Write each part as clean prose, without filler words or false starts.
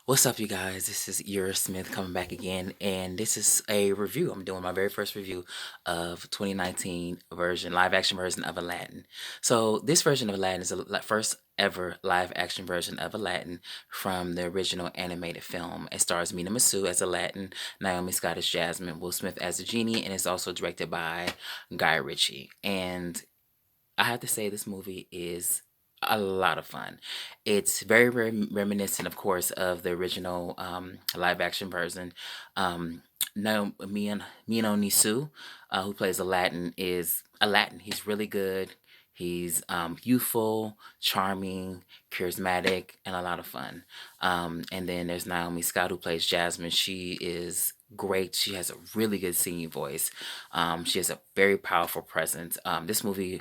What's up, you guys? This is Eura Smith coming back again, and this is a review. I'm doing my very first review of 2019 version, live action version of Aladdin. So this version of Aladdin is the first ever live action version of Aladdin from the original animated film. It stars Mina Masu as Aladdin, Naomi Scott as Jasmine, Will Smith as the genie, and it's also directed by Guy Ritchie. And I have to say, this movie is a lot of fun. It's very, very reminiscent, of course, of the original live action version. No, Mino Nisu, who plays Aladdin, is Aladdin. He's really good. He's youthful, charming, charismatic, and a lot of fun. And then there's Naomi Scott, who plays Jasmine. She is great. She has a really good singing voice. She has a very powerful presence. This movie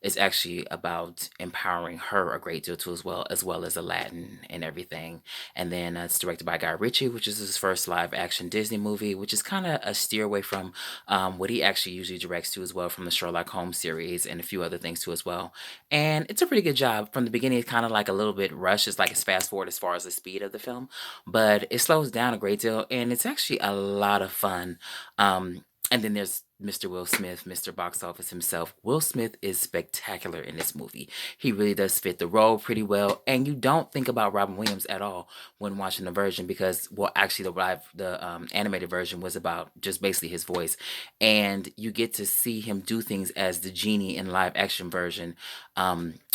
is actually about empowering her a great deal too, as well as Aladdin and everything. And then it's directed by Guy Ritchie, which is his first live action Disney movie, which is kind of a steer away from what he actually usually directs to as well, from the Sherlock Holmes series and a few other things too as well. And it's a pretty good job. From the beginning, it's kind of like a little bit rushed. It's like it's fast forward as far as the speed of the film, but it slows down a great deal, and it's actually a lot of fun. And then there's Mr. Will Smith, Mr. Box Office himself. Will Smith is spectacular in this movie. He really does fit the role pretty well, and you don't think about Robin Williams at all when watching the version, because, well, actually the animated version was about just basically his voice, and you get to see him do things as the genie in live action version.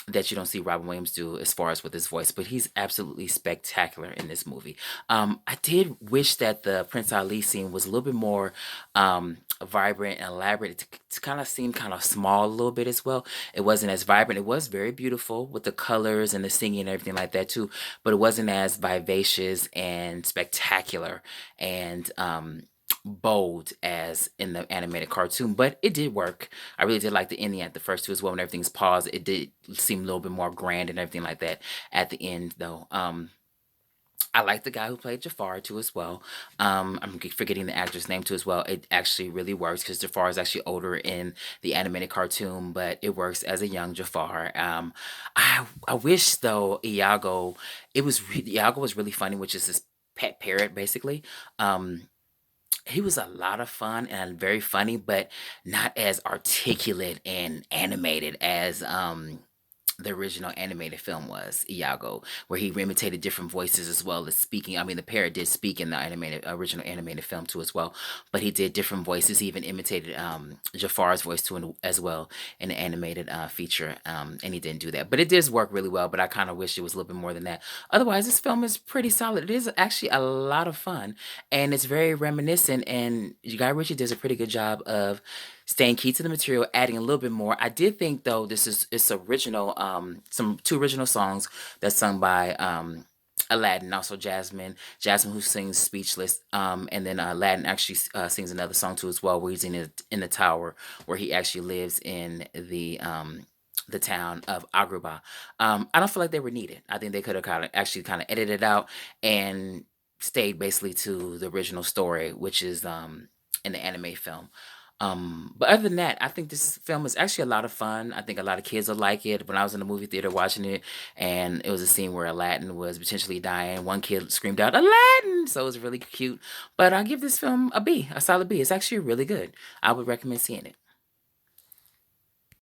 That you don't see Robin Williams do as far as with his voice, but he's absolutely spectacular in this movie. I did wish that the Prince Ali scene was a little bit more vibrant and elaborate. It kind of seemed kind of small a little bit as well. It wasn't as vibrant. It was very beautiful with the colors and the singing and everything like that too, but it wasn't as vivacious and spectacular and bold as in the animated cartoon, but it did work. I really did like the ending at the first two as well. When everything's paused, it did seem a little bit more grand and everything like that at the end, though. I like the guy who played Jafar too as well. I'm forgetting the actor's name too as well. It actually really works because Jafar is actually older in the animated cartoon, but it works as a young Jafar. I wish though Iago was really funny, which is his pet parrot basically. He was a lot of fun and very funny, but not as articulate and animated as the original animated film was, Iago, where he imitated different voices as well as speaking. I mean, the parrot did speak in the original animated film too as well, but he did different voices. He even imitated Jafar's voice too as well in the animated feature, and he didn't do that. But it does work really well, but I kind of wish it was a little bit more than that. Otherwise, this film is pretty solid. It is actually a lot of fun, and it's very reminiscent, and Guy Ritchie does a pretty good job of staying key to the material, adding a little bit more. I did think though it's original, some two original songs that's sung by Aladdin, also Jasmine who sings Speechless, and then Aladdin actually sings another song too as well, where he's in the tower where he actually lives in the town of Agrabah. I don't feel like they were needed. I think they could have kind of edited it out and stayed basically to the original story, which is in the anime film. But other than that, I think this film is actually a lot of fun. I think a lot of kids will like it. When I was in the movie theater watching it, and it was a scene where Aladdin was potentially dying, one kid screamed out Aladdin, so it was really cute. But I give this film a B, a solid B. It's actually really good. I would recommend seeing it.